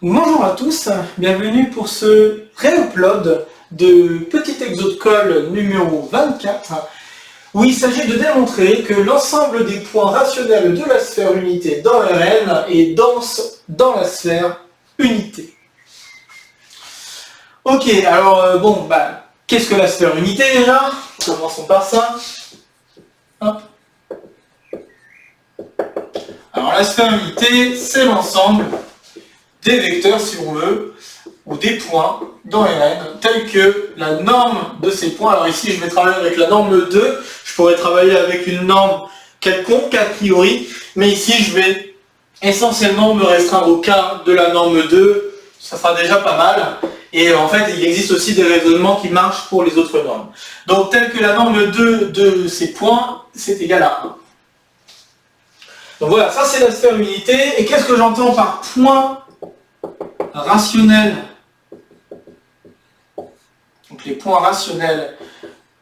Bonjour à tous, bienvenue pour ce réupload de Petit Exo de colle numéro 24 où il s'agit de démontrer que l'ensemble des points rationnels de la sphère unité dans Rn est dense dans la sphère unité. Ok, alors qu'est-ce que la sphère unité déjà? Commençons par ça. Hop. Alors la sphère unité, c'est l'ensemble des vecteurs, si on veut, ou des points dans Rn, tels que la norme de ces points. Alors ici, je vais travailler avec la norme 2, je pourrais travailler avec une norme quelconque, a priori, mais ici, je vais essentiellement me restreindre au cas de la norme 2, ça sera déjà pas mal, et en fait, il existe aussi des raisonnements qui marchent pour les autres normes. Donc, tel que la norme 2 de ces points, c'est égal à 1. Donc voilà, ça c'est la sphère unité, et qu'est-ce que j'entends par point rationnel, donc les points rationnels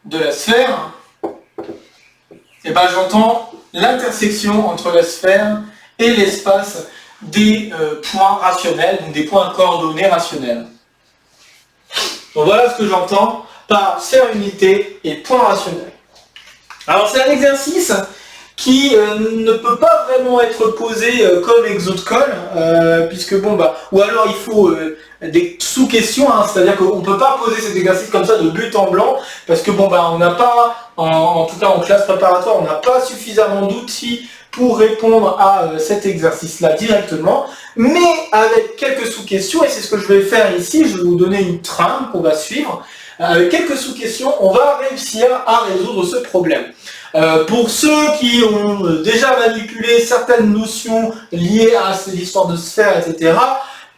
de la sphère, et ben j'entends l'intersection entre la sphère et l'espace des points rationnels, donc des points coordonnés rationnels. Donc voilà ce que j'entends par sphère unité et point rationnel. Alors c'est un exercice qui ne peut pas vraiment être posé comme exo de colle, puisque ou alors il faut des sous-questions, hein, c'est-à-dire qu'on ne peut pas poser cet exercice comme ça de but en blanc, parce que on n'a pas, en tout cas en classe préparatoire, on n'a pas suffisamment d'outils pour répondre à cet exercice-là directement, mais avec quelques sous-questions, et c'est ce que je vais faire ici, je vais vous donner une trame qu'on va suivre. Avec quelques sous-questions, on va réussir à résoudre ce problème. Pour ceux qui ont déjà manipulé certaines notions liées à l'histoire de sphère, etc.,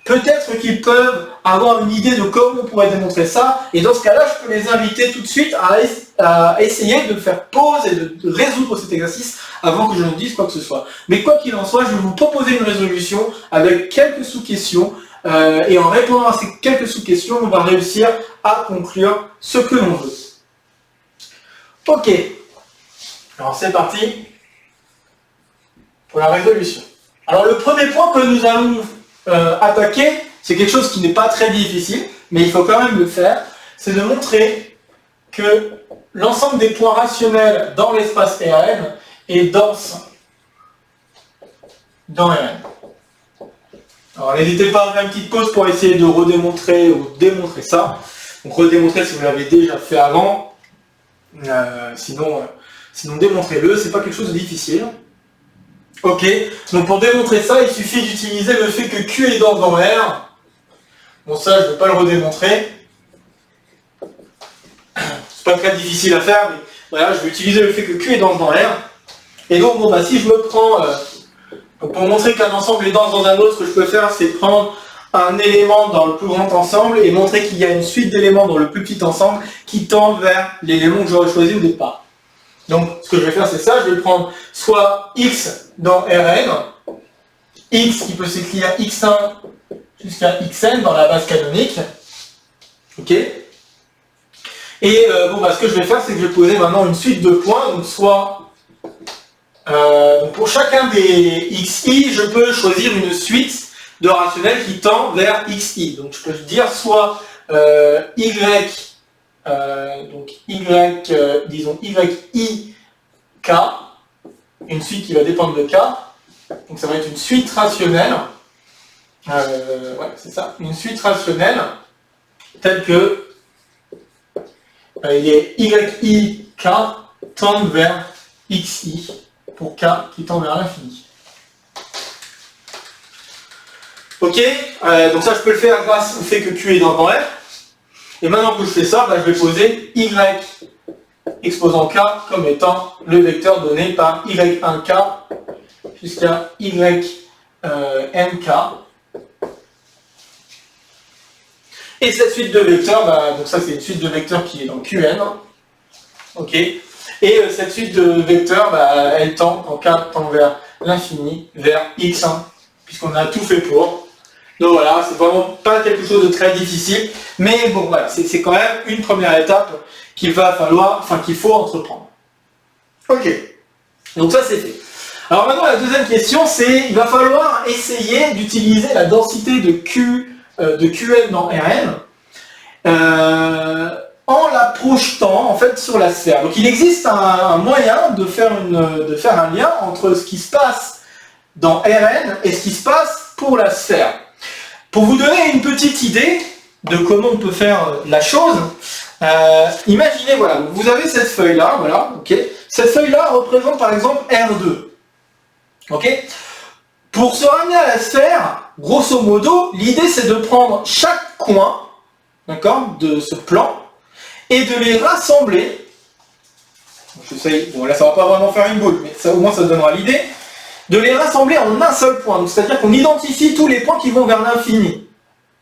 peut-être qu'ils peuvent avoir une idée de comment on pourrait démontrer ça, et dans ce cas-là, je peux les inviter tout de suite à essayer de faire pause et de résoudre cet exercice avant que je ne dise quoi que ce soit. Mais quoi qu'il en soit, je vais vous proposer une résolution avec quelques sous-questions, et en répondant à ces quelques sous-questions, on va réussir à conclure ce que l'on veut. Ok. Alors c'est parti pour la résolution. Alors le premier point que nous allons attaquer, c'est quelque chose qui n'est pas très difficile, mais il faut quand même le faire, c'est de montrer que l'ensemble des points rationnels dans l'espace Rn est dense dans Rn. Alors n'hésitez pas à faire une petite pause pour essayer de redémontrer ou démontrer ça. Donc redémontrer si vous l'avez déjà fait avant, sinon démontrez-le, c'est pas quelque chose de difficile. Ok, donc pour démontrer ça, il suffit d'utiliser le fait que Q est dense dans R. Bon ça, je ne vais pas le redémontrer. C'est pas très difficile à faire, mais voilà, je vais utiliser le fait que Q est dense dans R. Et donc, si je me prends... donc pour montrer qu'un ensemble est dense dans un autre, ce que je peux faire, c'est prendre un élément dans le plus grand ensemble et montrer qu'il y a une suite d'éléments dans le plus petit ensemble qui tend vers l'élément que j'aurais choisi au départ. Donc, ce que je vais faire, c'est ça. Je vais prendre soit x dans Rn, x qui peut s'écrire x1 jusqu'à xn dans la base canonique. Ok. Et ce que je vais faire, c'est que je vais poser maintenant une suite de points. Donc, soit donc pour chacun des xi, je peux choisir une suite de rationnels qui tend vers xi. Donc, je peux dire soit disons yi k, une suite qui va dépendre de k, donc ça va être une suite rationnelle, c'est ça, une suite rationnelle, telle que il est yi k tend vers xi, pour k qui tend vers l'infini. Ok, donc ça je peux le faire grâce au fait que Q est dans R. Et maintenant que je fais ça, je vais poser y exposant k comme étant le vecteur donné par y1k jusqu'à ynk. Et cette suite de vecteurs, donc ça c'est une suite de vecteurs qui est dans Qn. Ok. Et cette suite de vecteurs, elle tend, quand k tend vers l'infini, vers x1, puisqu'on a tout fait pour. Donc voilà, c'est vraiment pas quelque chose de très difficile, mais bon voilà, c'est quand même une première étape qu'il faut entreprendre. Ok, donc ça c'est fait. Alors maintenant, la deuxième question, c'est il va falloir essayer d'utiliser la densité de Qn dans Rn en la projetant en fait sur la sphère. Donc il existe un moyen de faire un lien entre ce qui se passe dans Rn et ce qui se passe pour la sphère. Pour vous donner une petite idée de comment on peut faire la chose, imaginez, voilà, vous avez cette feuille-là, voilà, ok. Cette feuille-là représente par exemple R2. Ok. Pour se ramener à la sphère, grosso modo, l'idée c'est de prendre chaque coin, d'accord, de ce plan, et de les rassembler. J'essaye, bon là ça va pas vraiment faire une boule, mais ça, au moins ça donnera l'idée, de les rassembler en un seul point. Donc c'est-à-dire qu'on identifie tous les points qui vont vers l'infini,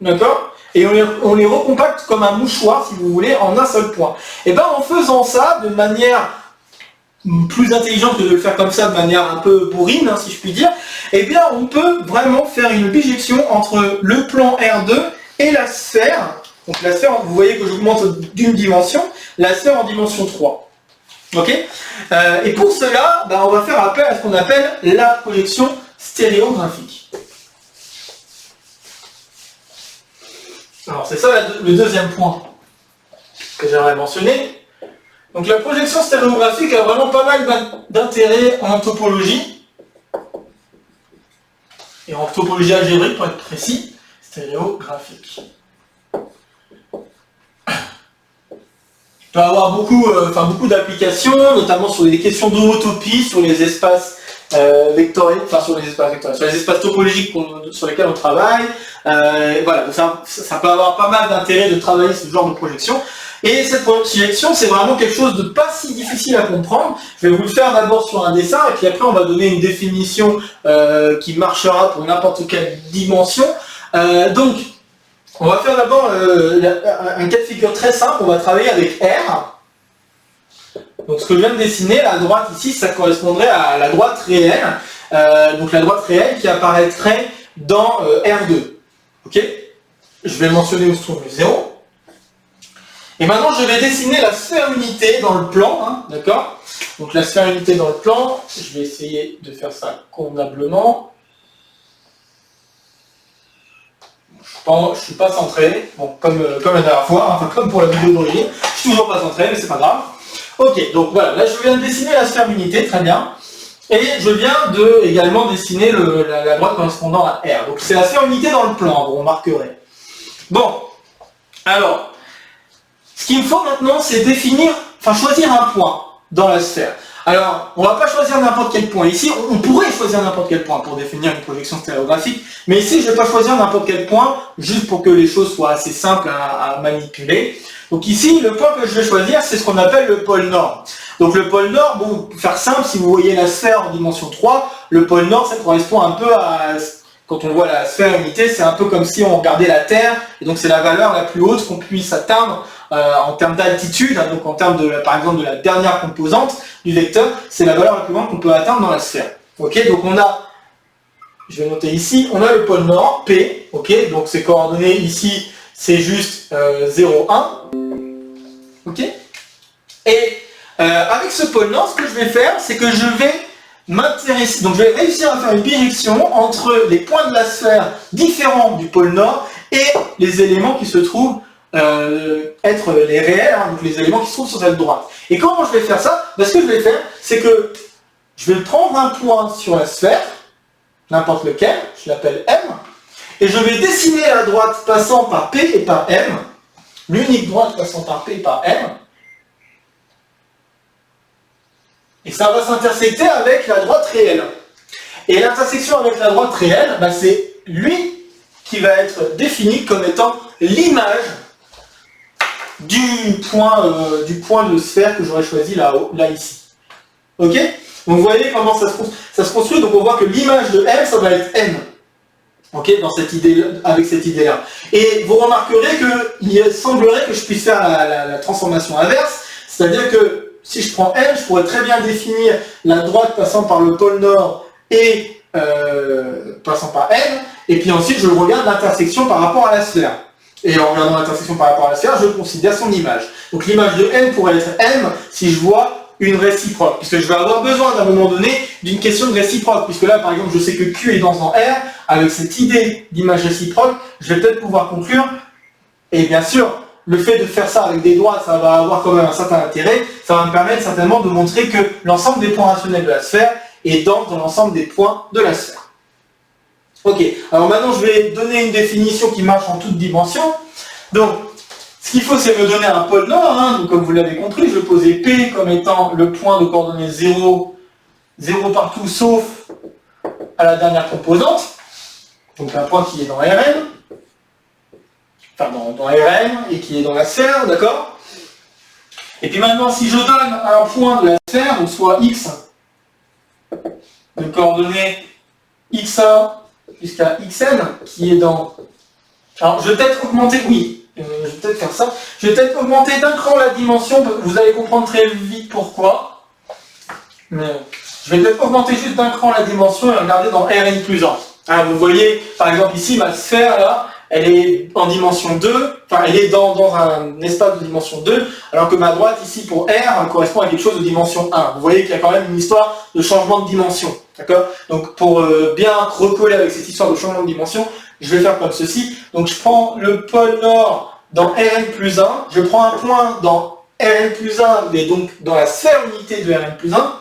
d'accord, et on les recompacte comme un mouchoir, si vous voulez, en un seul point. Et bien en faisant ça de manière plus intelligente que de le faire comme ça de manière un peu bourrine, hein, si je puis dire, eh bien on peut vraiment faire une bijection entre le plan R2 et la sphère. Donc la sphère, vous voyez que j'augmente d'une dimension, la sphère en dimension 3. Ok. Et pour cela, on va faire appel à ce qu'on appelle la projection stéréographique. Alors c'est ça le deuxième point que j'aimerais mentionner. Donc la projection stéréographique a vraiment pas mal d'intérêt en topologie, et en topologie algébrique pour être précis, stéréographique. Il peut y avoir beaucoup d'applications, notamment sur les questions d'homotopie, sur les espaces vectoriels, sur les espaces topologiques sur lesquels on travaille. Voilà, ça peut avoir pas mal d'intérêt de travailler ce genre de projection. Et cette projection, c'est vraiment quelque chose de pas si difficile à comprendre. Je vais vous le faire d'abord sur un dessin, et puis après on va donner une définition qui marchera pour n'importe quelle dimension. Donc, on va faire d'abord un cas de figure très simple. On va travailler avec R. Donc ce que je viens de dessiner, la droite ici, ça correspondrait à la droite réelle. Donc la droite réelle qui apparaîtrait dans R2. Ok. Je vais mentionner où se trouve le 0. Et maintenant, je vais dessiner la sphère unité dans le plan, hein, d'accord? Donc la sphère unité dans le plan, je vais essayer de faire ça convenablement. Je ne suis pas centré, bon, comme la dernière fois, hein, comme pour la vidéo d'origine, je suis toujours pas centré, mais c'est pas grave. Ok, donc voilà, là je viens de dessiner la sphère unité, très bien. Et je viens également dessiner la droite correspondant à R. Donc c'est la sphère unité dans le plan, vous remarquerez. Bon, alors... ce qu'il me faut maintenant, c'est choisir un point dans la sphère. Alors, on ne va pas choisir n'importe quel point. Ici, on pourrait choisir n'importe quel point pour définir une projection stéréographique, mais ici, je ne vais pas choisir n'importe quel point, juste pour que les choses soient assez simples à manipuler. Donc ici, le point que je vais choisir, c'est ce qu'on appelle le pôle nord. Donc le pôle nord, bon, pour faire simple, si vous voyez la sphère en dimension 3, le pôle nord, ça correspond un peu à... Quand on voit la sphère unité, c'est un peu comme si on regardait la Terre, et donc c'est la valeur la plus haute qu'on puisse atteindre en termes d'altitude, hein, donc en termes par exemple de la dernière composante du vecteur, c'est la valeur la plus grande qu'on peut atteindre dans la sphère. Ok, donc on a, je vais noter ici, on a le pôle nord, P, ok, donc ces coordonnées ici, c'est juste 0, 1, ok, et avec ce pôle nord, ce que je vais faire, c'est que je vais m'intéresser, donc je vais réussir à faire une bijection entre les points de la sphère différents du pôle nord et les éléments qui se trouvent être les réels, hein, donc les éléments qui se trouvent sur cette droite. Et comment je vais faire ça? Ce que je vais faire, c'est que je vais prendre un point sur la sphère, n'importe lequel, je l'appelle M, et je vais dessiner la droite passant par P et par M, l'unique droite passant par P et par M, et ça va s'intersecter avec la droite réelle. Et l'intersection avec la droite réelle, c'est lui qui va être défini comme étant l'image du point de sphère que j'aurais choisi là ici. Ok? Donc vous voyez comment ça se construit. Donc on voit que l'image de M, ça va être M. Ok? Avec cette idée-là. Et vous remarquerez qu'il semblerait que je puisse faire la transformation inverse. C'est-à-dire que si je prends M, je pourrais très bien définir la droite passant par le pôle nord et passant par M. Et puis ensuite, je regarde l'intersection par rapport à la sphère. Et en regardant l'intersection par rapport à la sphère, je considère son image. Donc l'image de M pourrait être M si je vois une réciproque, puisque je vais avoir besoin à un moment donné d'une question de réciproque, puisque là par exemple je sais que Q est dense dans R, avec cette idée d'image réciproque, je vais peut-être pouvoir conclure, et bien sûr, le fait de faire ça avec des droites, ça va avoir quand même un certain intérêt, ça va me permettre certainement de montrer que l'ensemble des points rationnels de la sphère est dense dans l'ensemble des points de la sphère. Ok, alors maintenant je vais donner une définition qui marche en toutes dimensions. Donc, ce qu'il faut, c'est me donner un pôle nord, hein. Donc, comme vous l'avez compris, je vais poser P comme étant le point de coordonnées 0, 0 partout, sauf à la dernière composante. Donc, un point qui est dans Rn, enfin dans Rn, et qui est dans la sphère, d'accord? Et puis maintenant, si je donne un point de la sphère, donc soit X, de coordonnées X1 jusqu'à Xn, qui est dans... Alors, je vais peut-être augmenter, oui, je vais peut-être faire ça. Je vais peut-être augmenter d'un cran la dimension, vous allez comprendre très vite pourquoi. Mais je vais peut-être augmenter juste d'un cran la dimension et regarder dans Rn plus 1. Hein, vous voyez, par exemple ici, ma sphère là, elle est en dimension 2, enfin elle est dans un espace de dimension 2, alors que ma droite ici pour R correspond à quelque chose de dimension 1. Vous voyez qu'il y a quand même une histoire de changement de dimension. D'accord? Donc pour bien recoller avec cette histoire de changement de dimension, je vais faire comme ceci. Donc je prends le pôle nord dans Rn plus 1, je prends un point dans Rn plus 1, mais donc dans la sphère unité de Rn plus 1,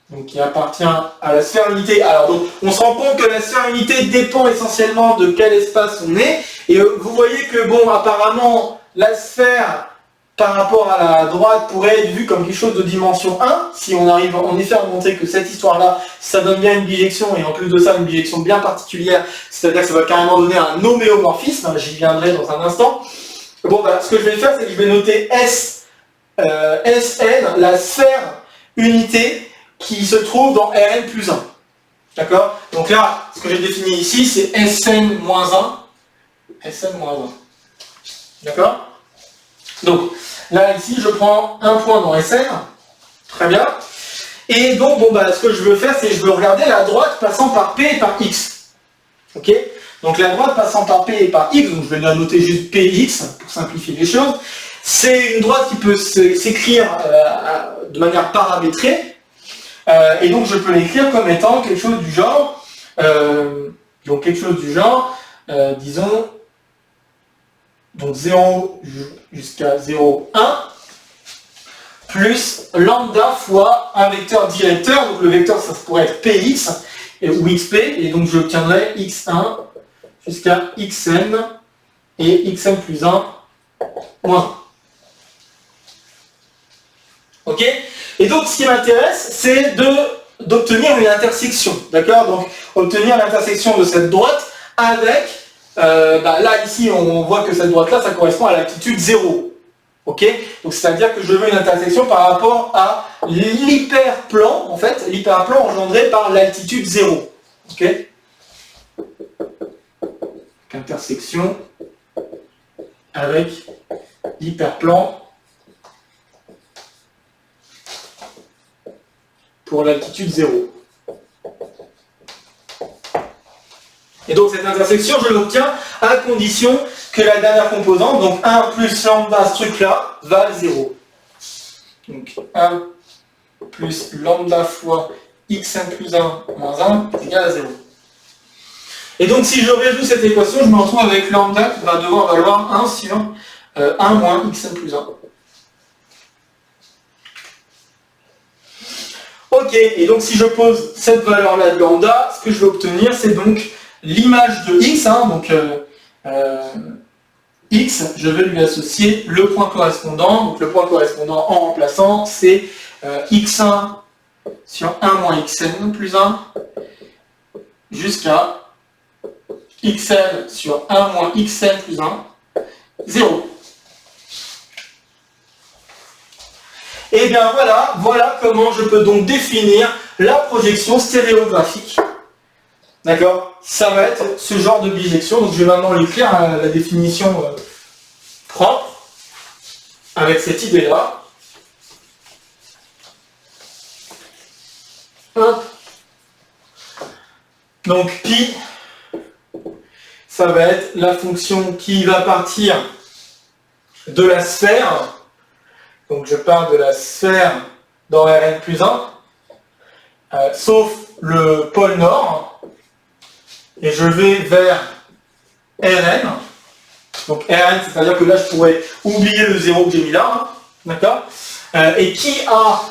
donc qui appartient à la sphère unité. Alors donc on se rend compte que la sphère unité dépend essentiellement de quel espace on est, et vous voyez que bon, apparemment la sphère par rapport à la droite pourrait être vue comme quelque chose de dimension 1, si on arrive en effet à montrer que cette histoire-là, ça donne bien une bijection, et en plus de ça, une bijection bien particulière, c'est-à-dire que ça va carrément donner un homéomorphisme, j'y viendrai dans un instant. Bon, bah, ce que je vais faire, c'est que je vais noter Sn, la sphère unité qui se trouve dans Rn plus 1. D'accord? Donc là, ce que j'ai défini ici, c'est Sn-1. Sn-1. D'accord? Donc, là, ici, je prends un point dans Sn. Très bien. Et donc, bon, bah, ce que je veux faire, c'est que je veux regarder la droite passant par P et par X. Ok? Donc, la droite passant par P et par X, donc je vais la noter juste Px pour simplifier les choses. C'est une droite qui peut s'écrire de manière paramétrée. Et donc, je peux l'écrire comme étant quelque chose du genre, disons, donc 0 jusqu'à 0, 1, plus lambda fois un vecteur directeur, donc le vecteur ça pourrait être px ou xp, et donc je obtiendrai x1 jusqu'à xn et xn plus 1 moins 1. Ok? Et donc ce qui m'intéresse, c'est d'obtenir une intersection, d'accord? Donc obtenir l'intersection de cette droite avec, là ici on voit que cette droite-là, ça correspond à l'altitude 0. Ok? Donc c'est-à-dire que je veux une intersection par rapport à l'hyperplan, en fait, l'hyperplan engendré par l'altitude 0. Ok? Intersection avec l'hyperplan pour l'altitude 0. Et donc cette intersection, je l'obtiens à condition que la dernière composante, donc 1 plus lambda, ce truc-là, va à 0. Donc 1 plus lambda fois xn plus 1 moins 1 est égal à 0. Et donc si je résous cette équation, je me retrouve avec lambda qui va devoir valoir 1 sur 1 moins xn plus 1. Ok, et donc si je pose cette valeur-là de lambda, ce que je vais obtenir, c'est donc l'image de x, hein, donc x, je vais lui associer le point correspondant. Donc le point correspondant en remplaçant, c'est x1 sur 1 moins xn plus 1 jusqu'à xn sur 1 moins xn plus 1, 0. Et bien voilà comment je peux donc définir la projection stéréographique. D'accord? Ça va être ce genre de bijection. Donc je vais maintenant l'écrire la définition propre avec cette idée-là. Hop. Donc pi, ça va être la fonction qui va partir de la sphère donc je pars de la sphère dans Rn plus 1, sauf le pôle nord, et je vais vers Rn. Donc Rn, c'est-à-dire que là je pourrais oublier le 0 que j'ai mis là, hein, d'accord, et qui a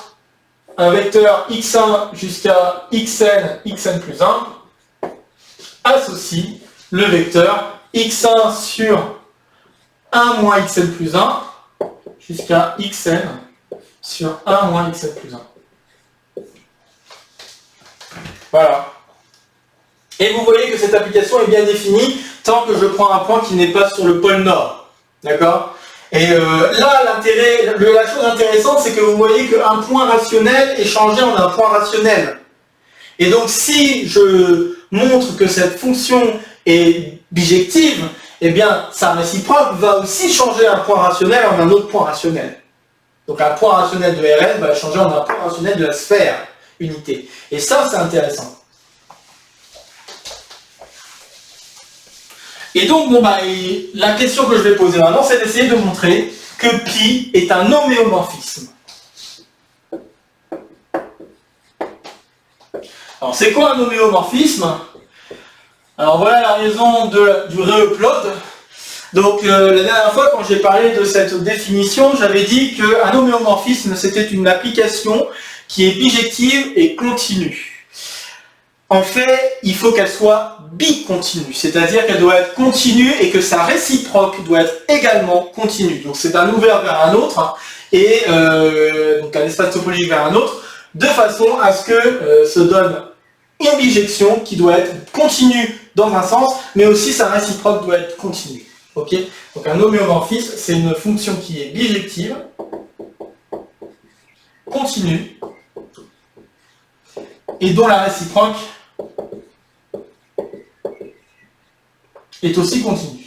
un vecteur x1 jusqu'à xn plus 1, associe le vecteur x1 sur 1 moins xn plus 1 jusqu'à xn sur 1 moins xn plus 1. Voilà. Et vous voyez que cette application est bien définie tant que je prends un point qui n'est pas sur le pôle nord. D'accord? Et là, la chose intéressante, c'est que vous voyez qu'un point rationnel est changé en un point rationnel. Et donc, si je montre que cette fonction est bijective, eh bien, sa réciproque va aussi changer un point rationnel en un autre point rationnel. Donc, un point rationnel de Rn va changer en un point rationnel de la sphère unité. Et ça, c'est intéressant. Et donc, la question que je vais poser maintenant, c'est d'essayer de montrer que pi est un homéomorphisme. Alors, c'est quoi un homéomorphisme? Alors, voilà la raison du re-upload. Donc, la dernière fois, quand j'ai parlé de cette définition, j'avais dit qu'un homéomorphisme, c'était une application qui est bijective et continue. En fait, il faut qu'elle soit bicontinue, c'est-à-dire qu'elle doit être continue et que sa réciproque doit être également continue. Donc c'est un ouvert vers un autre, et donc un espace topologique vers un autre, de façon à ce que se donne une bijection qui doit être continue dans un sens, mais aussi sa réciproque doit être continue. Okay, donc un homéomorphisme, c'est une fonction qui est bijective, continue, et dont la réciproque est aussi continue.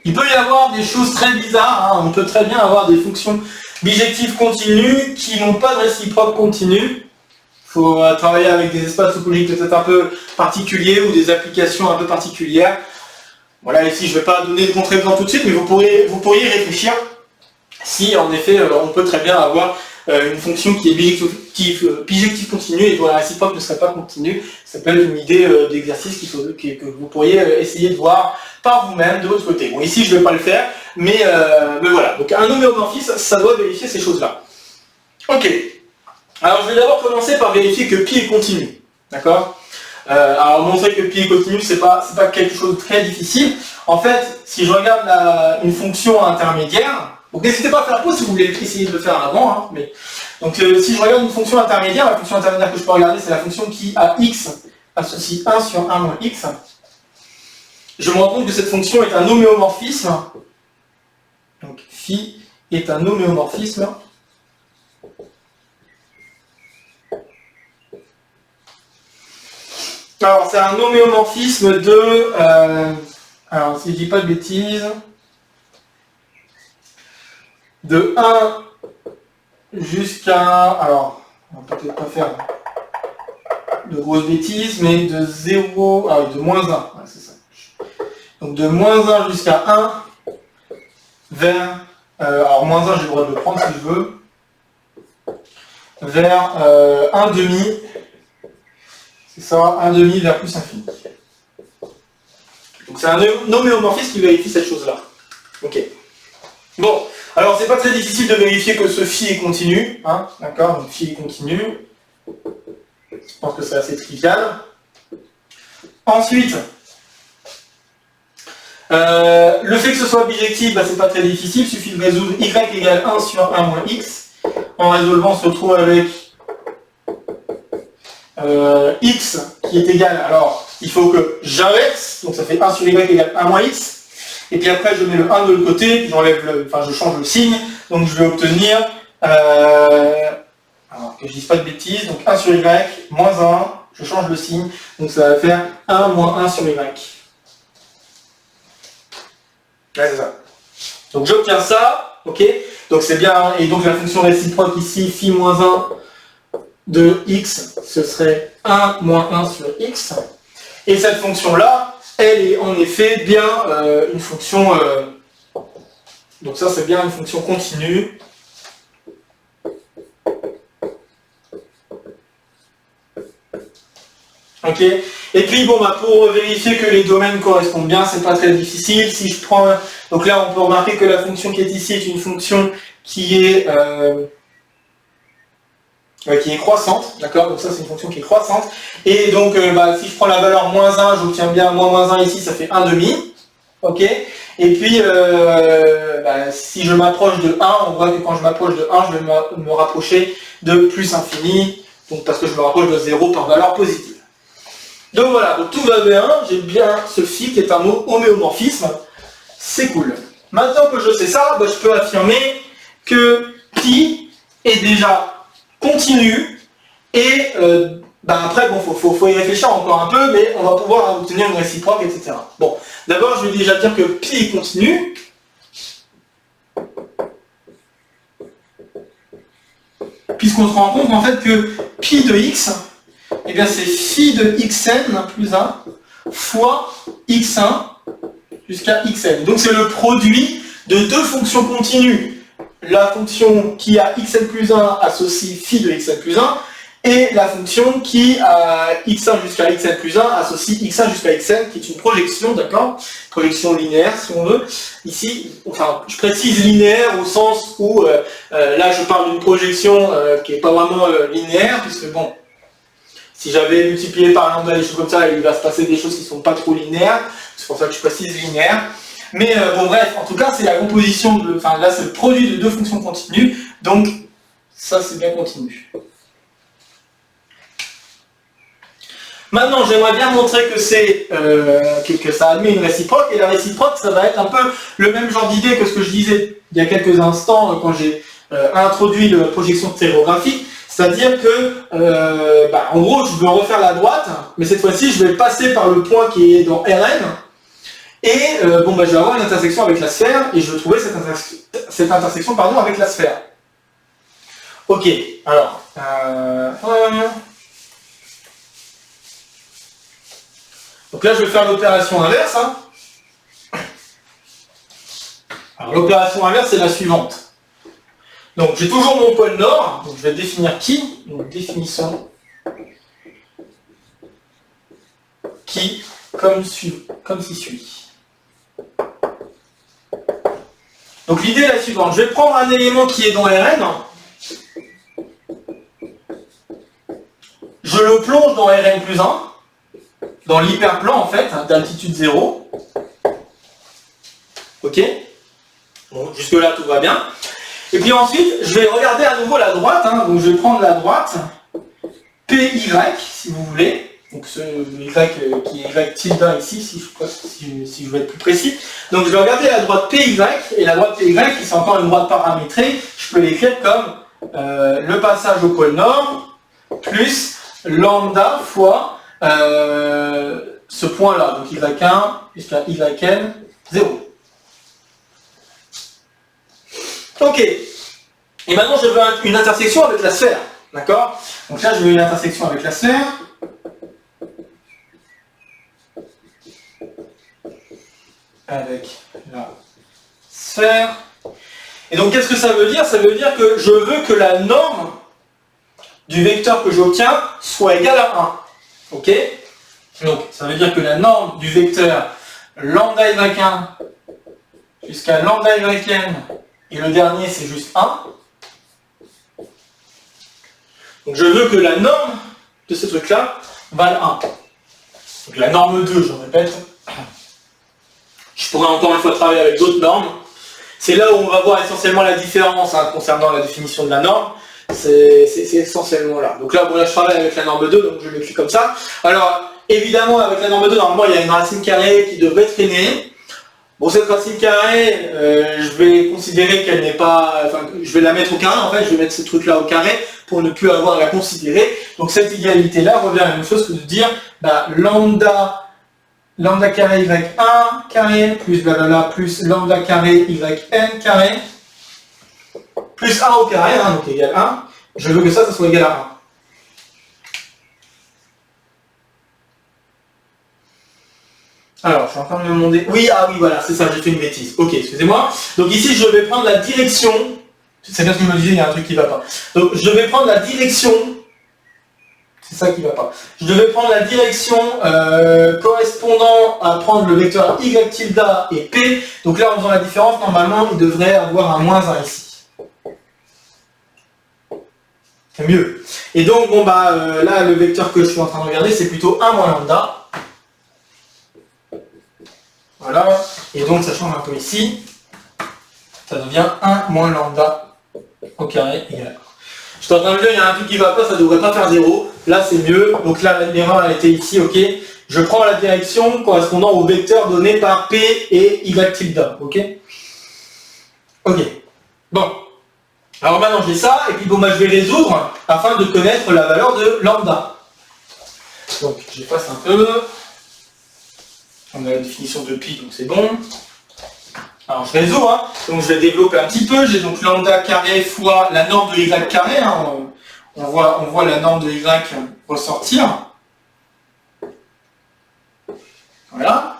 Il peut y avoir des choses très bizarres, hein. On peut très bien avoir des fonctions bijectives continues qui n'ont pas de réciproque continue. Il faut travailler avec des espaces topologiques peut-être un peu particuliers ou des applications un peu particulières. Voilà, ici je ne vais pas donner de contre-exemple tout de suite, mais vous pourriez y réfléchir si en effet on peut très bien avoir une fonction qui est bijective continue et dont la réciproque ne serait pas continue. Ça peut être une idée d'exercice que vous pourriez essayer de voir par vous-même de votre côté. Bon, ici je ne vais pas le faire, mais voilà. Donc un homéomorphisme, ça doit vérifier ces choses-là. Ok. Alors je vais d'abord commencer par vérifier que pi est continu. D'accord? Alors montrer que pi est continu, c'est pas quelque chose de très difficile. En fait, si je regarde une fonction intermédiaire, donc n'hésitez pas à faire pause si vous voulez essayer de le faire avant. Hein, mais... Donc si je regarde une fonction intermédiaire, la fonction intermédiaire que je peux regarder, c'est la fonction qui à x associe 1 sur 1 moins x. Je me rends compte que cette fonction est un homéomorphisme. Donc phi est un homéomorphisme. Alors c'est un homéomorphisme de... alors si je dis pas de bêtises... de 1 jusqu'à... Alors, on va peut-être pas faire de grosses bêtises, mais de 0... Ah oui, de moins 1. Ouais, c'est ça. Donc de moins 1 jusqu'à 1 vers... alors moins 1, j'ai le droit de le prendre si je veux. Vers 1 demi. C'est ça, 1 demi vers plus infini. Donc c'est un homéomorphisme qui vérifie cette chose-là. Ok. Bon, alors c'est pas très difficile de vérifier que ce phi est continu, hein, d'accord, donc phi est continu. Je pense que c'est assez trivial. Ensuite, le fait que ce soit bijectif, c'est pas très difficile, il suffit de résoudre y égale 1 sur 1 moins x. En résolvant, on se retrouve avec x qui est égal, alors il faut que j'inverse, donc ça fait 1 sur y égale 1 moins x. Et puis après, je mets le 1 de l'autre côté, je change le signe, donc je vais obtenir, alors que je dise pas de bêtises, donc 1 sur y, moins 1, je change le signe, donc ça va faire 1 moins 1 sur y. Ouais, c'est ça. Donc j'obtiens ça, ok, donc c'est bien, et donc la fonction réciproque ici, phi moins 1 de x, ce serait 1 moins 1 sur x, et cette fonction-là, elle est en effet bien une fonction, donc ça c'est bien une fonction continue. Ok. Et puis bon bah pour vérifier que les domaines correspondent bien, c'est pas très difficile. Si je prends, donc là on peut remarquer que la fonction qui est ici est une fonction qui est croissante, d'accord? Donc ça c'est une fonction qui est croissante. Et donc si je prends la valeur moins 1, j'obtiens bien moins 1 ici, ça fait 1,5. Ok. Et puis si je m'approche de 1, on voit que quand je m'approche de 1, je vais me rapprocher de plus infini, donc parce que je me rapproche de 0 par valeur positive. Donc voilà, donc tout va bien, j'ai bien ce phi qui est un mot homéomorphisme, c'est cool. Maintenant que je sais ça, je peux affirmer que pi est déjà continu et après bon faut y réfléchir encore un peu, mais on va pouvoir obtenir une réciproque, etc. Bon, d'abord je vais déjà dire que pi est continu. Puisqu'on se rend compte en fait que pi de x, eh bien c'est phi de xn plus 1 fois x1 jusqu'à xn. Donc c'est le produit de deux fonctions continues. La fonction qui a xn plus 1 associe phi de xn plus 1 et la fonction qui a x1 jusqu'à xn plus 1 associe x1 jusqu'à xn, qui est une projection, d'accord? Projection linéaire si on veut. Ici, enfin je précise linéaire au sens où là je parle d'une projection qui n'est pas vraiment linéaire, puisque bon, si j'avais multiplié par lambda des choses comme ça, il va se passer des choses qui ne sont pas trop linéaires, c'est pour ça que je précise linéaire. Mais bon bref, en tout cas c'est la composition de, enfin là c'est le produit de deux fonctions continues, donc ça c'est bien continu. Maintenant j'aimerais bien montrer que c'est que ça admet une réciproque, et la réciproque ça va être un peu le même genre d'idée que ce que je disais il y a quelques instants quand j'ai introduit la projection stéréographique. C'est-à-dire que, en gros, je veux refaire la droite, mais cette fois-ci, je vais passer par le point qui est dans Rn, et je vais avoir une intersection avec la sphère, et je veux trouver cette intersection avec la sphère. Ok, alors... donc là, je vais faire l'opération inverse. Alors, l'opération inverse, c'est la suivante. Donc j'ai toujours mon pôle nord, donc je vais définir qui, donc définissons qui comme ci suit. Donc l'idée est la suivante, je vais prendre un élément qui est dans Rn, je le plonge dans Rn plus 1, dans l'hyperplan en fait, d'altitude 0. Ok, bon, jusque là tout va bien. Et puis ensuite, je vais regarder à nouveau la droite, donc je vais prendre la droite, PY, si vous voulez, donc ce Y qui est Y tilde ici, si je veux être plus précis. Donc je vais regarder la droite PY, et la droite PY, qui c'est encore une droite paramétrée, je peux l'écrire comme le passage au pôle nord, plus lambda fois ce point-là, donc Y1 jusqu'à YN 0. Ok, et maintenant je veux une intersection avec la sphère, d'accord? Donc là je veux une intersection avec la sphère. Avec la sphère. Et donc qu'est-ce que ça veut dire? Ça veut dire que je veux que la norme du vecteur que j'obtiens soit égale à 1. Ok? Donc ça veut dire que la norme du vecteur lambda y1 jusqu'à lambda yn, et le dernier c'est juste 1. Donc je veux que la norme de ce truc-là vale 1. Donc la norme 2, je répète. Je pourrais encore une fois travailler avec d'autres normes. C'est là où on va voir essentiellement la différence concernant la définition de la norme. C'est essentiellement là. Donc là, là, je travaille avec la norme 2, donc je l'écris comme ça. Alors, évidemment, avec la norme 2, normalement, il y a une racine carrée qui devrait traîner. Bon, cette racine carrée, je vais considérer qu'elle n'est pas... Enfin, je vais la mettre au carré, en fait, je vais mettre ce truc-là au carré pour ne plus avoir à la considérer. Donc cette égalité-là revient à la même chose que de dire lambda carré y1 carré plus blablabla plus lambda carré yn carré plus 1 au carré, donc égal 1. Je veux que ça soit égal à 1. Alors, je suis en train de me demander... Oui, ah oui, voilà, c'est ça, j'ai fait une bêtise. Ok, excusez-moi. Donc ici, je vais prendre la direction. C'est bien ce que je me disais, il y a un truc qui ne va pas. Donc, je vais prendre la direction. C'est ça qui ne va pas. Je devais prendre la direction correspondant à prendre le vecteur y tilde et p. Donc là, en faisant la différence, normalement, il devrait avoir un moins 1 ici. C'est mieux. Et donc, bon, bah, là, le vecteur que je suis en train de regarder, c'est plutôt 1 moins lambda. Voilà, et donc ça change un peu ici, ça devient 1 moins lambda au carré égal. Je suis en train de dire, il y a un truc qui ne va pas, ça ne devrait pas faire 0, là c'est mieux, donc là l'erreur elle était ici, ok. Je prends la direction correspondant au vecteur donné par P et Y tilde, ok. Ok, bon, alors maintenant j'ai ça, et puis bon, bah, je vais résoudre afin de connaître la valeur de lambda. Donc j'efface un peu. On a la définition de pi, donc c'est bon. Alors je résous, hein. Donc je vais développer un petit peu. J'ai donc lambda carré fois la norme de y carré. Hein. On voit la norme de y ressortir. Voilà.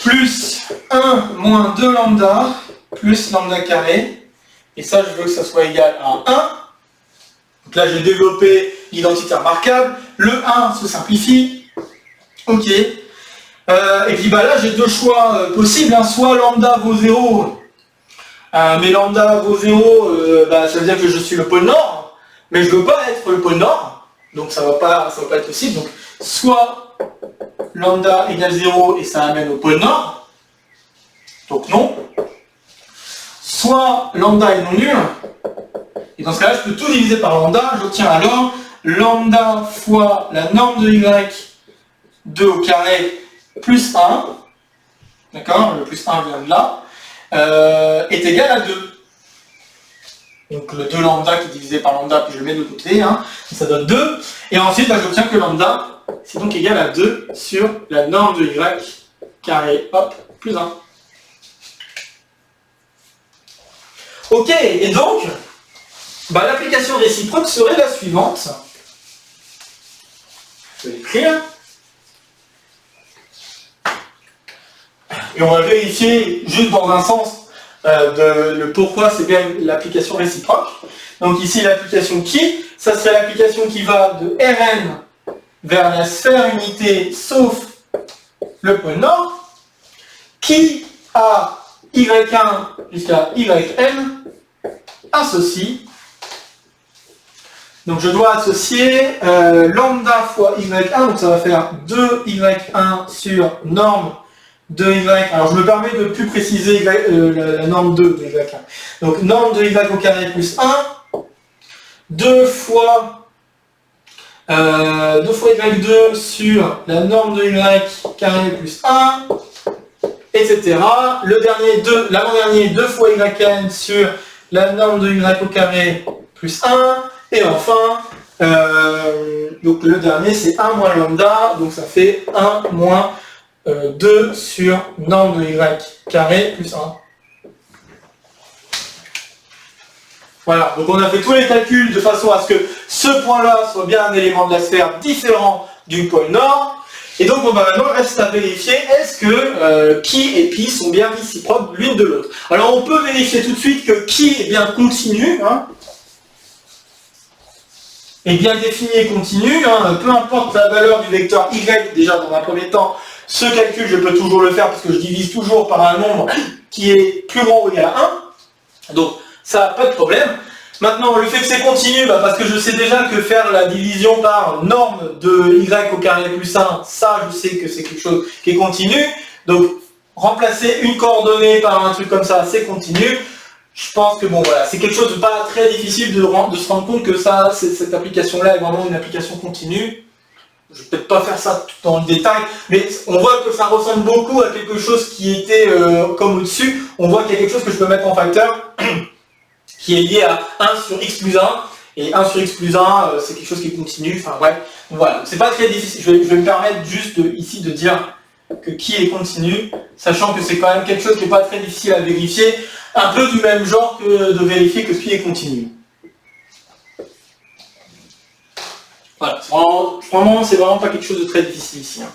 Plus 1 moins 2 lambda, plus lambda carré. Et ça, je veux que ça soit égal à 1. Donc là, j'ai développé l'identité remarquable. Le 1 se simplifie. Ok. Et puis bah là j'ai deux choix possibles, hein. Soit lambda vaut 0, mais lambda vaut 0, bah, ça veut dire que je suis le pôle nord, mais je ne veux pas être le pôle nord, donc ça va pas être possible. Donc soit lambda égale 0 et ça amène au pôle nord, donc non, soit lambda est non nul, et dans ce cas là je peux tout diviser par lambda, j'obtiens alors lambda fois la norme de y 2 au carré plus 1, d'accord, le plus 1 vient de là, est égal à 2. Donc le 2 lambda qui est divisé par lambda, puis je le mets de l'autre côté, hein, ça donne 2. Et ensuite, bah, j'obtiens que lambda, c'est donc égal à 2 sur la norme de y carré, hop, plus 1. Ok, et donc, bah, l'application réciproque serait la suivante. Je vais l'écrire. Et on va vérifier juste dans un sens le pourquoi c'est bien l'application réciproque. Donc ici l'application qui, ça serait l'application qui va de Rn vers la sphère unité sauf le pôle nord, qui a y1 jusqu'à yn associe. Donc je dois associer lambda fois y1, donc ça va faire 2y1 sur norme de y, alors je me permets de plus préciser la norme 2 de y1. Donc norme de y au carré plus 1, 2 fois y2 sur la norme de y carré plus 1, etc. Le dernier, l'avant-dernier, 2 fois yn sur la norme de y au carré plus 1, et enfin, donc le dernier c'est 1 moins lambda, donc ça fait 1 moins 2 sur norme de y carré plus 1. Voilà, donc on a fait tous les calculs de façon à ce que ce point-là soit bien un élément de la sphère différent du pôle nord. Et donc on va maintenant reste à vérifier est-ce que qui et pi sont bien réciproques l'une de l'autre. Alors on peut vérifier tout de suite que qui est bien continu, hein, est bien défini et continu, hein, peu importe la valeur du vecteur y, déjà dans un premier temps, ce calcul je peux toujours le faire parce que je divise toujours par un nombre qui est plus grand ou égal à 1, donc ça pas de problème. Maintenant le fait que c'est continu, bah, parce que je sais déjà que faire la division par norme de y au carré plus 1, ça je sais que c'est quelque chose qui est continu, donc remplacer une coordonnée par un truc comme ça, c'est continu. Je pense que bon voilà, c'est quelque chose de pas très difficile de se rendre compte que ça, cette application-là est vraiment une application continue. Je vais peut-être pas faire ça tout dans le détail, mais on voit que ça ressemble beaucoup à quelque chose qui était comme au-dessus. On voit qu'il y a quelque chose que je peux mettre en facteur qui est lié à 1 sur x plus 1, et 1 sur x plus 1, c'est quelque chose qui est continu, enfin bref. Voilà, c'est pas très difficile. Je vais me permettre juste ici de dire que qui est continu, sachant que c'est quand même quelque chose qui n'est pas très difficile à vérifier, un peu du même genre que de vérifier que qui est continu. Voilà, c'est vraiment pas quelque chose de très difficile ici. Hein.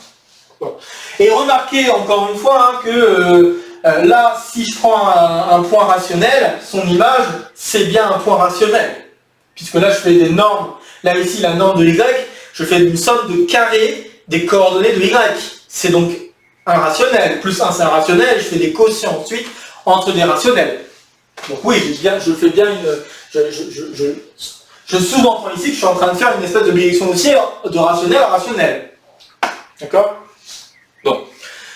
Bon. Et remarquez encore une fois hein, que là, si je prends un point rationnel, son image, c'est bien un point rationnel. Puisque là, je fais des normes. Là, ici, la norme de y, je fais une somme de carré des coordonnées de y. C'est donc un rationnel. Plus 1, c'est un rationnel. Et je fais des quotients ensuite entre des rationnels. Donc oui, je fais bien une... Je sous-entends ici que je suis en train de faire une espèce de bijection aussi de rationnel à rationnel. D'accord? Bon.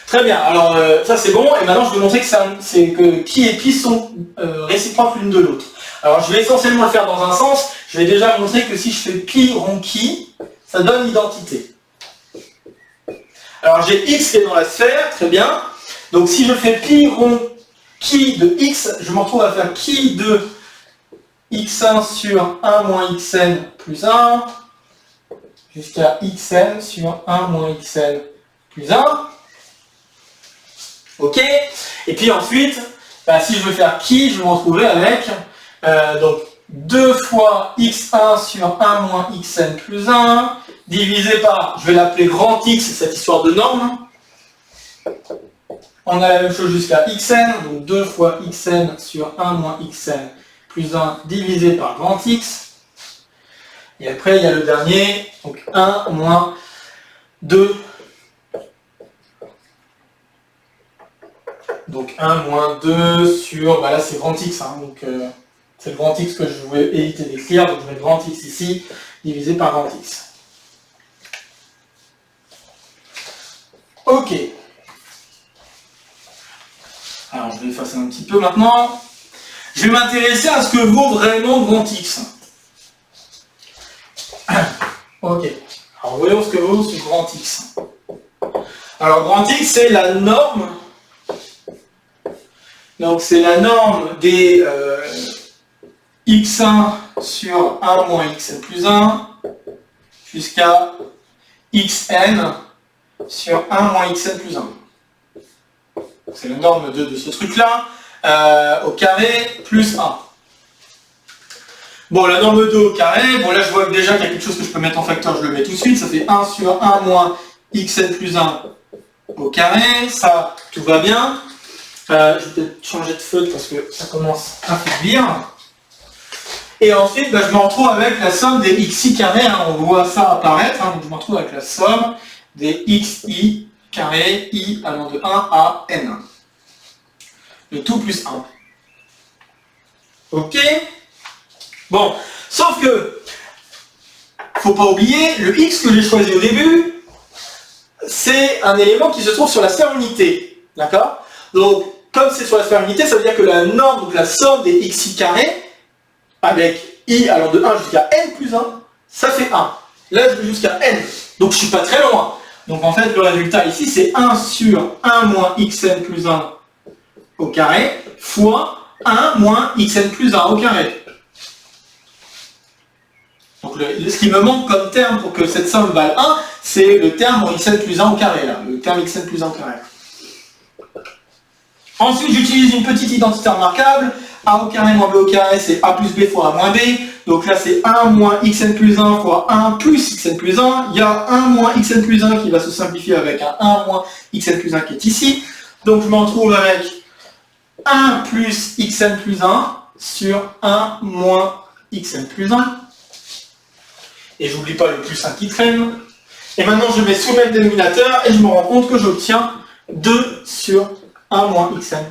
Très bien, alors ça c'est bon, et maintenant je vais montrer que qui et pi sont réciproques l'une de l'autre. Alors je vais essentiellement le faire dans un sens, je vais déjà montrer que si je fais pi rond qui, ça donne l'identité. Alors j'ai x qui est dans la sphère, très bien, donc si je fais pi rond qui de x, je me retrouve à faire qui de x1 sur 1 moins xn plus 1, jusqu'à xn sur 1 moins xn plus 1. Ok. Et puis ensuite, si je veux faire qui, je vais me retrouver avec donc 2 fois x1 sur 1 moins xn plus 1, divisé par, je vais l'appeler grand X, cette histoire de norme. On a la même chose jusqu'à xn, donc 2 fois xn sur 1 moins xn plus 1 divisé par grand X. Et après, il y a le dernier, donc 1 moins 2. Donc 1 moins 2 sur, là c'est grand X, hein, donc c'est le grand X que je veux éviter d'écrire, donc je mets grand X ici, divisé par grand X. Ok. Alors je vais effacer un petit peu maintenant. Je vais m'intéresser à ce que vaut vraiment grand X. Ok. Alors voyons ce que vaut ce grand X. Alors grand X c'est la norme. Donc c'est la norme des x1 sur 1 moins xn plus 1 jusqu'à xn sur 1 moins xn plus 1. C'est la norme de ce truc-là, au carré plus 1. Bon, la norme 2 au carré, bon là je vois déjà qu'il y a quelque chose que je peux mettre en facteur, je le mets tout de suite, ça fait 1 sur 1 moins xn plus 1 au carré, ça, tout va bien. Je vais peut-être changer de feutre parce que ça commence à faiblir. Et ensuite, je me retrouve avec la somme des xi carrés, hein, on voit ça apparaître, hein, donc je me retrouve avec la somme des xi carré, i allant de 1 à n. Le tout plus 1. Ok? Bon, sauf que, faut pas oublier, le x que j'ai choisi au début, c'est un élément qui se trouve sur la sphère unité. D'accord? Donc, comme c'est sur la sphère unité, ça veut dire que la norme, donc la somme des xi carrés, avec i allant de 1 jusqu'à n plus 1, ça fait 1. Là, je vais jusqu'à n. Donc, je suis pas très loin. Donc, en fait, le résultat ici, c'est 1 sur 1 moins xn plus 1 au carré, fois 1 moins xn plus 1 au carré. Donc, ce qui me manque comme terme pour que cette somme vale 1, c'est le terme xn plus 1 au carré, là. Le terme xn plus 1 au carré. Ensuite, j'utilise une petite identité remarquable. A au carré moins b au carré, c'est a plus b fois a moins b. Donc là, c'est 1 moins xn plus 1 fois 1 plus xn plus 1. Il y a 1 moins xn plus 1 qui va se simplifier avec un 1 moins xn plus 1 qui est ici. Donc je me retrouve avec 1 plus xn plus 1 sur 1 moins xn plus 1. Et j'oublie pas le plus 1 qui traîne. Et maintenant, je mets sous le même dénominateur et je me rends compte que j'obtiens 2 sur 1 moins xn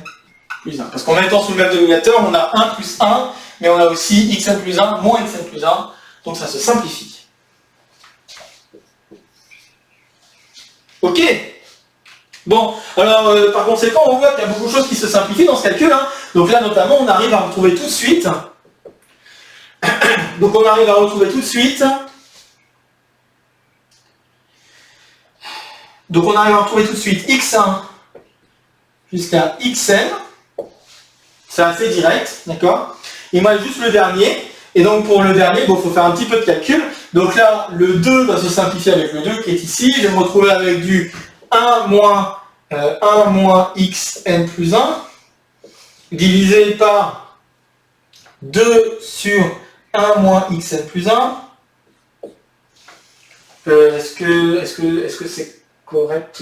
plus 1. Parce qu'en mettant sous le même dénominateur, on a 1 plus 1, mais on a aussi xn plus 1 moins xn plus 1, donc ça se simplifie. Ok. Bon, alors par conséquent, on voit qu'il y a beaucoup de choses qui se simplifient dans ce calcul. Hein. Donc là, notamment, on arrive à retrouver tout de suite. Donc on arrive à retrouver tout de suite. Donc on arrive à retrouver tout de suite x1 jusqu'à xn. C'est assez direct, d'accord? Il me reste juste le dernier. Et donc pour le dernier, il faut faire un petit peu de calcul. Donc là, le 2 va se simplifier avec le 2 qui est ici. Je vais me retrouver avec du 1 moins xn plus 1 divisé par 2 sur 1 moins xn plus 1. Est-ce que c'est correct?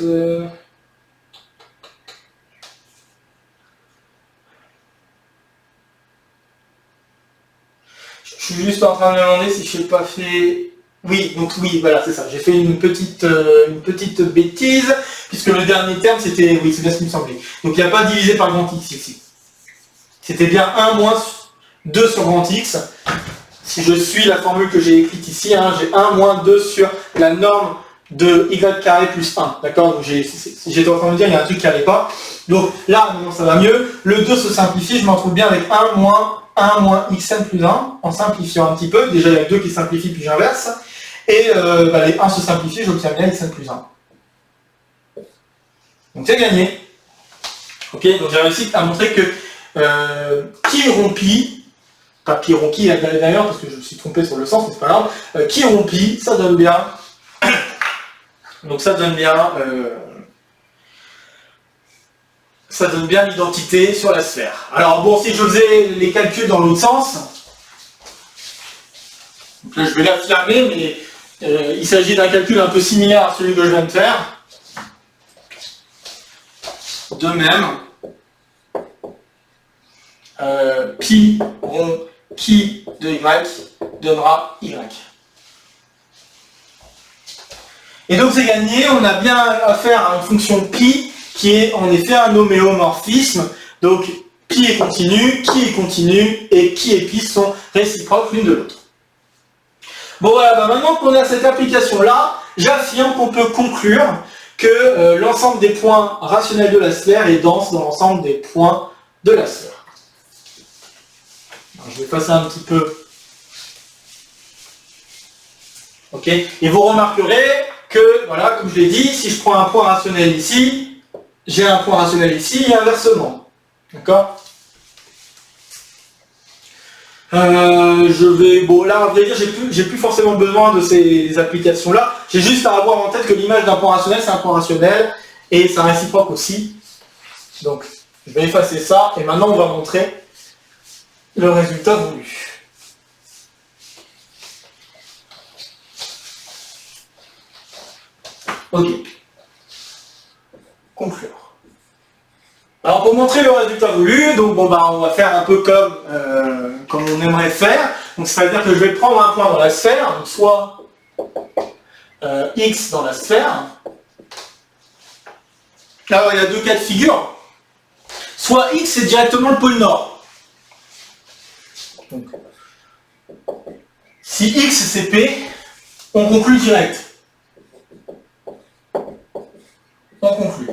suis juste en train de me demander si je n'ai pas fait... Oui, donc oui, voilà, c'est ça. J'ai fait une petite bêtise, puisque le dernier terme, c'était... Oui, c'est bien ce qui me semblait. Donc il n'y a pas divisé par grand X ici. C'était bien 1 moins 2 sur grand X. Si je suis la formule que j'ai écrite ici, hein, j'ai 1 moins 2 sur la norme de y carré plus 1. D'accord? Donc j'étais en train de me dire, il y a un truc qui n'allait pas. Donc là, maintenant ça va mieux. Le 2 se simplifie, je m'en trouve bien avec 1 moins xn plus 1, en simplifiant un petit peu. Déjà, il y a 2 qui simplifient, puis j'inverse. Et les 1 se simplifient, j'obtiens bien xn plus 1. Donc c'est gagné. Ok, donc j'ai réussi à montrer que qui rompt pi, pas pi rompt qui d'ailleurs, parce que je me suis trompé sur le sens, mais c'est pas grave, qui rompt pi, ça donne bien. Donc ça donne bien l'identité sur la sphère. Alors bon, si je faisais les calculs dans l'autre sens, donc là je vais l'affirmer, mais il s'agit d'un calcul un peu similaire à celui que je viens de faire. De même, pi rond qui de y donnera y. Et donc c'est gagné, on a bien affaire à une fonction pi qui est en effet un homéomorphisme. Donc pi est continu, et qui et pi sont réciproques l'une de l'autre. Bon voilà, maintenant qu'on a cette application-là, j'affirme qu'on peut conclure que l'ensemble des points rationnels de la sphère est dense dans l'ensemble des points de la sphère. Alors, je vais passer un petit peu. Ok. Et vous remarquerez que, voilà, comme je l'ai dit, si je prends un point rationnel ici, j'ai un point rationnel ici et inversement. D'accord? Bon là, à vrai dire, j'ai plus forcément besoin de ces applications-là. J'ai juste à avoir en tête que l'image d'un point rationnel, c'est un point rationnel, et c'est un réciproque aussi. Donc, je vais effacer ça, et maintenant on va montrer le résultat voulu. Ok. Conclure. Alors pour montrer le résultat voulu, donc bon on va faire un peu comme on aimerait faire. Donc c'est-à-dire que je vais prendre un point dans la sphère, donc soit x dans la sphère. Alors il y a deux cas de figure. Soit x c'est directement le pôle nord. Donc, si x c'est p, on conclut direct. On conclut.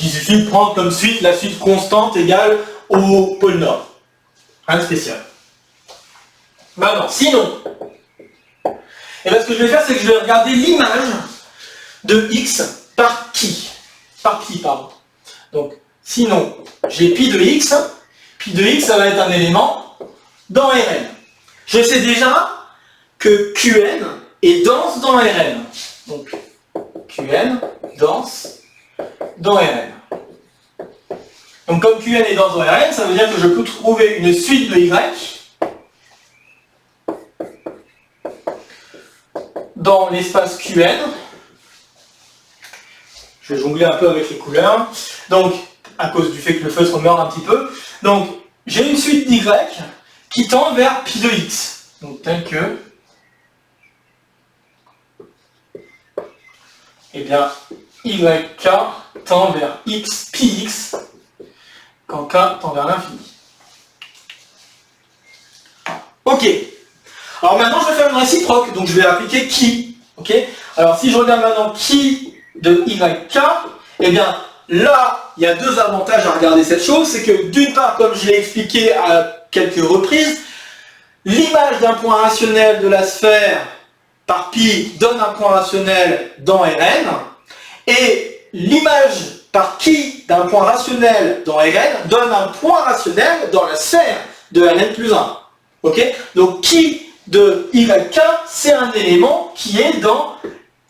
Il suffit de prendre comme suite la suite constante égale au pôle nord. Rien de spécial. Maintenant, sinon, et bien ce que je vais faire, c'est que je vais regarder l'image de x par pi. Par pi, pardon. Donc, sinon, j'ai pi de x. Pi de x, ça va être un élément dans Rn. Je sais déjà que Qn est dense dans Rn. Donc, Qn dense dans Rn. Donc comme Qn est dense dans Rn, ça veut dire que je peux trouver une suite de Y dans l'espace Qn. Je vais jongler un peu avec les couleurs. Donc, à cause du fait que le feutre meurt un petit peu. Donc, j'ai une suite d'Y qui tend vers pi de x. Donc, tel que... Eh bien, YK tend vers x, pi x, quand K tend vers l'infini. Ok. Alors maintenant, je vais faire une réciproque, donc je vais appliquer qui. Ok. Alors si je regarde maintenant qui de YK, eh bien là, il y a deux avantages à regarder cette chose. C'est que d'une part, comme je l'ai expliqué à quelques reprises, l'image d'un point rationnel de la sphère par pi donne un point rationnel dans Rn, et l'image par qui d'un point rationnel dans Rn donne un point rationnel dans la sphère de Rn plus 1. Ok. Donc qui de YK, c'est un élément qui est dans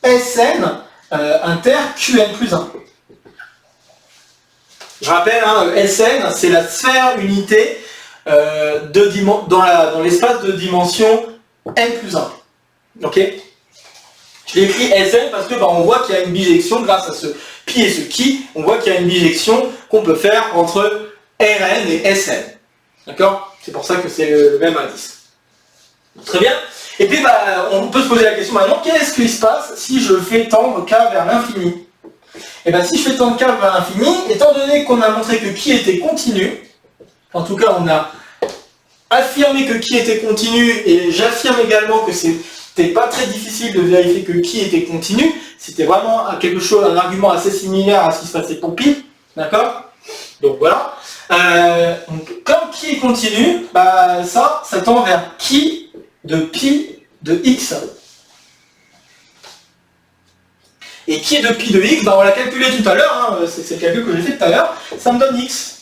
Sn inter Qn plus 1. Je rappelle, Sn, c'est la sphère unité dans l'espace de dimension n plus 1. Ok. Je l'ai écrit Sn parce que on voit qu'il y a une bijection grâce à ce pi et ce qui, on voit qu'il y a une bijection qu'on peut faire entre Rn et Sn. D'accord? C'est pour ça que c'est le même indice. Très bien. Et puis on peut se poser la question maintenant, qu'est-ce qui se passe si je fais tendre K vers l'infini? Et bien si je fais tendre K vers l'infini, étant donné qu'on a montré que Ki était continu, en tout cas on a affirmé que Ki était continu, et j'affirme également que c'était pas très difficile de vérifier que Ki était continu, c'était vraiment quelque chose, un argument assez similaire à ce qui se passait pour Pi, d'accord? Donc voilà. Comme Ki est continu, ça tend vers Ki de pi de x. Et Ki de pi de x, on l'a calculé tout à l'heure, hein, c'est le calcul que j'ai fait tout à l'heure, ça me donne x.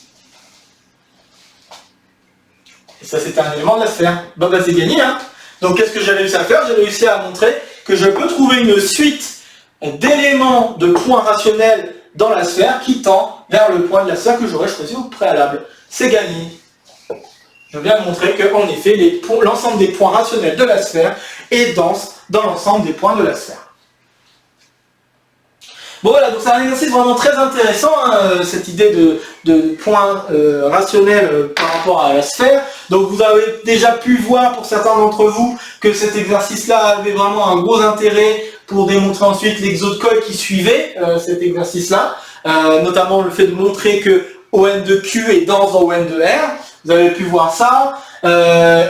Et ça c'était un élément de la sphère. C'est gagné, hein. Donc qu'est-ce que j'ai réussi à faire? J'ai réussi à montrer que je peux trouver une suite d'éléments de points rationnels dans la sphère qui tend vers le point de la sphère que j'aurais choisi au préalable. C'est gagné. Je viens de montrer que, en effet, l'ensemble des points rationnels de la sphère est dense dans l'ensemble des points de la sphère. Bon voilà, donc c'est un exercice vraiment très intéressant, hein, cette idée de points rationnels par rapport à la sphère. Donc vous avez déjà pu voir pour certains d'entre vous que cet exercice-là avait vraiment un gros intérêt pour démontrer ensuite l'exode-code qui suivait cet exercice-là, notamment le fait de montrer que ON de Q est dense dans ON de R. Vous avez pu voir ça,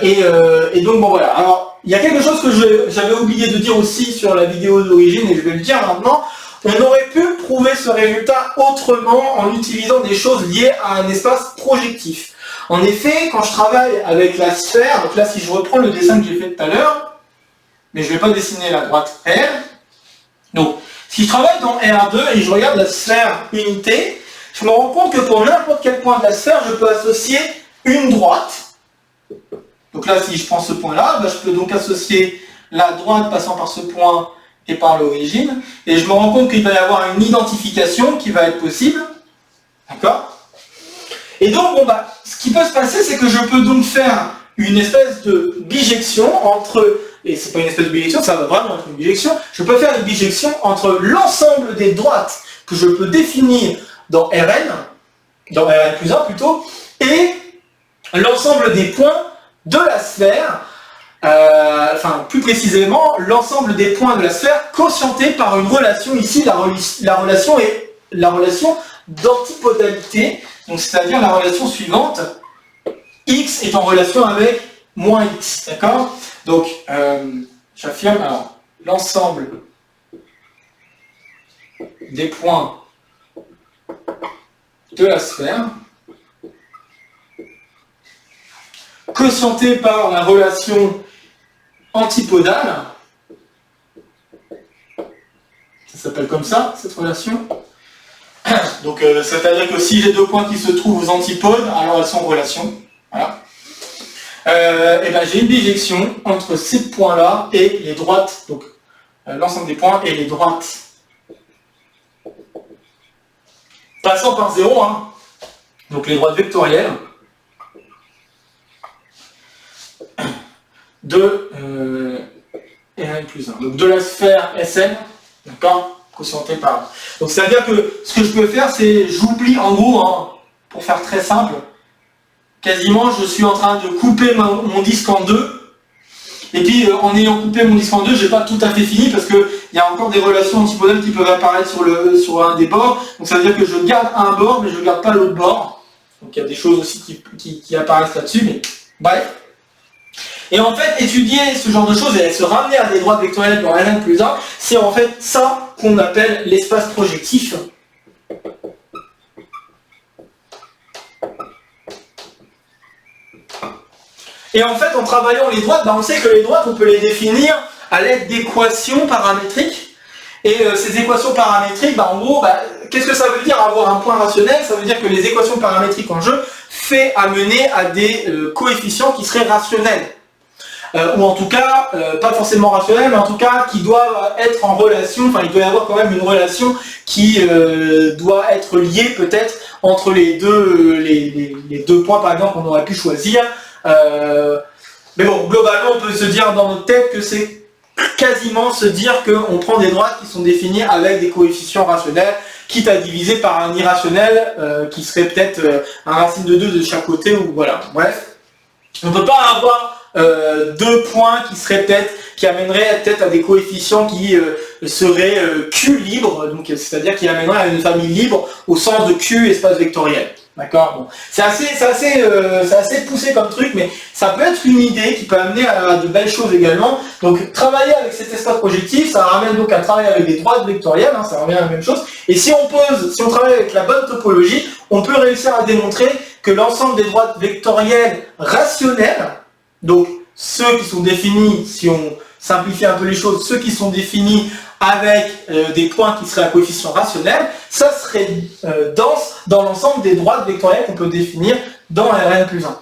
et donc bon voilà. Alors il y a quelque chose que j'avais oublié de dire aussi sur la vidéo d'origine, et je vais le dire maintenant. On aurait pu prouver ce résultat autrement en utilisant des choses liées à un espace projectif. En effet, quand je travaille avec la sphère, donc là si je reprends le dessin que j'ai fait tout à l'heure, mais je ne vais pas dessiner la droite R, donc si je travaille dans R2 et je regarde la sphère unité, je me rends compte que pour n'importe quel point de la sphère, je peux associer une droite. Donc là, si je prends ce point-là, je peux donc associer la droite passant par ce point et par l'origine, et je me rends compte qu'il va y avoir une identification qui va être possible, d'accord? Et donc, ce qui peut se passer, c'est que je peux donc faire une espèce de bijection entre, et c'est pas une espèce de bijection, ça va vraiment être une bijection, je peux faire une bijection entre l'ensemble des droites que je peux définir dans Rn plus 1 plutôt, et l'ensemble des points de la sphère, plus précisément, l'ensemble des points de la sphère quotientés par une relation, ici la relation est la relation d'antipodalité, donc c'est-à-dire la relation suivante, x est en relation avec moins x, d'accord? Donc, j'affirme, alors, l'ensemble des points de la sphère quotientés par la relation antipodale, ça s'appelle comme ça, cette relation. Donc, c'est-à-dire que si j'ai deux points qui se trouvent aux antipodes, alors elles sont en relation. Voilà. Et j'ai une bijection entre ces points-là et les droites, donc l'ensemble des points et les droites. Passant par 0, hein, donc les droites vectorielles, de Rn plus 1, donc de la sphère Sn, d'accord, quotientée par. Donc c'est-à-dire que ce que je peux faire, c'est, j'oublie en gros, hein, pour faire très simple, quasiment je suis en train de couper mon disque en deux, et puis en ayant coupé mon disque en deux, j'ai pas tout à fait fini parce qu'il y a encore des relations antipodales qui peuvent apparaître sur un des bords, donc ça veut dire que je garde un bord, mais je ne garde pas l'autre bord, donc il y a des choses aussi qui apparaissent là-dessus, mais bref. Et en fait, étudier ce genre de choses et se ramener à des droites vectorielles dans Rn plus 1, c'est en fait ça qu'on appelle l'espace projectif. Et en fait, en travaillant les droites, on sait que les droites, on peut les définir à l'aide d'équations paramétriques. Et ces équations paramétriques, en gros, qu'est-ce que ça veut dire avoir un point rationnel? Ça veut dire que les équations paramétriques en jeu fait amener à des coefficients qui seraient rationnels. Ou en tout cas, pas forcément rationnels, mais en tout cas qui doivent être en relation, il doit y avoir quand même une relation qui doit être liée peut-être entre les deux points par exemple qu'on aurait pu choisir. Mais bon, globalement on peut se dire dans notre tête que c'est quasiment se dire qu'on prend des droites qui sont définies avec des coefficients rationnels, quitte à diviser par un irrationnel qui serait peut-être un racine de 2 de chaque côté, ou voilà, bref. On ne peut pas avoir deux points qui se répètent, qui amèneraient peut-être à des coefficients qui seraient Q libres, donc c'est-à-dire qui amèneraient à une famille libre au sens de Q espace vectoriel. D'accord, bon. C'est assez poussé comme truc, mais ça peut être une idée qui peut amener à de belles choses également. Donc travailler avec cet espace projectif, ça ramène donc à travailler avec des droites vectorielles, hein, ça revient à la même chose. Et si on travaille avec la bonne topologie, on peut réussir à démontrer que l'ensemble des droites vectorielles rationnelles, donc ceux qui sont définis, si on simplifie un peu les choses, ceux qui sont définis avec des points qui seraient à coefficient rationnel, ça serait dense dans l'ensemble des droites vectorielles qu'on peut définir dans Rn plus 1.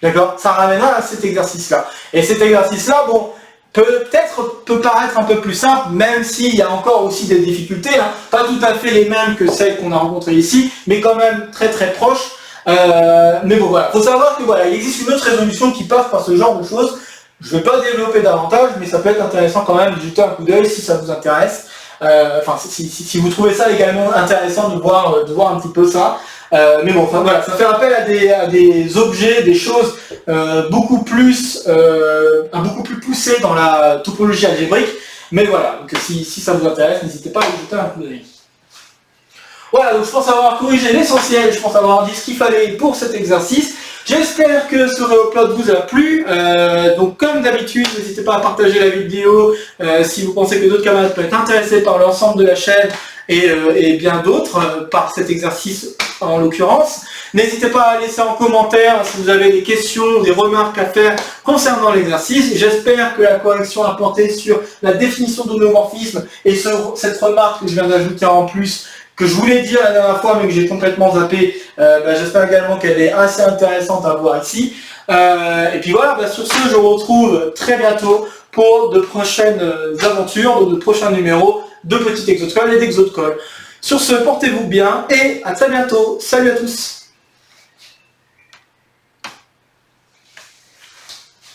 D'accord? Ça ramènera à cet exercice-là. Et cet exercice-là, bon, peut paraître un peu plus simple, même s'il y a encore aussi des difficultés, hein, pas tout à fait les mêmes que celles qu'on a rencontrées ici, mais quand même très très proches. Mais bon, voilà. Faut savoir que voilà, il existe une autre résolution qui passe par ce genre de choses. Je ne vais pas développer davantage, mais ça peut être intéressant quand même de jeter un coup d'œil si ça vous intéresse. Enfin, si vous trouvez ça également intéressant de voir un petit peu ça. Mais bon, enfin voilà, ça fait appel à des objets, des choses beaucoup plus poussées dans la topologie algébrique. Mais voilà, donc si ça vous intéresse, n'hésitez pas à y jeter un coup d'œil. Voilà, donc je pense avoir corrigé l'essentiel, je pense avoir dit ce qu'il fallait pour cet exercice. J'espère que ce réoplot vous a plu. Donc comme d'habitude, n'hésitez pas à partager la vidéo si vous pensez que d'autres camarades peuvent être intéressés par l'ensemble de la chaîne et bien d'autres par cet exercice en l'occurrence. N'hésitez pas à laisser en commentaire si vous avez des questions ou des remarques à faire concernant l'exercice. J'espère que la correction apportée sur la définition d'homéomorphisme et cette remarque que je viens d'ajouter en plus, que je voulais dire la dernière fois mais que j'ai complètement zappé, j'espère également qu'elle est assez intéressante à voir ici. Et puis voilà, sur ce, je vous retrouve très bientôt pour de prochaines aventures, de prochains numéros de Petit Exotocall et d'Exotocall. Sur ce, portez-vous bien et à très bientôt. Salut à tous.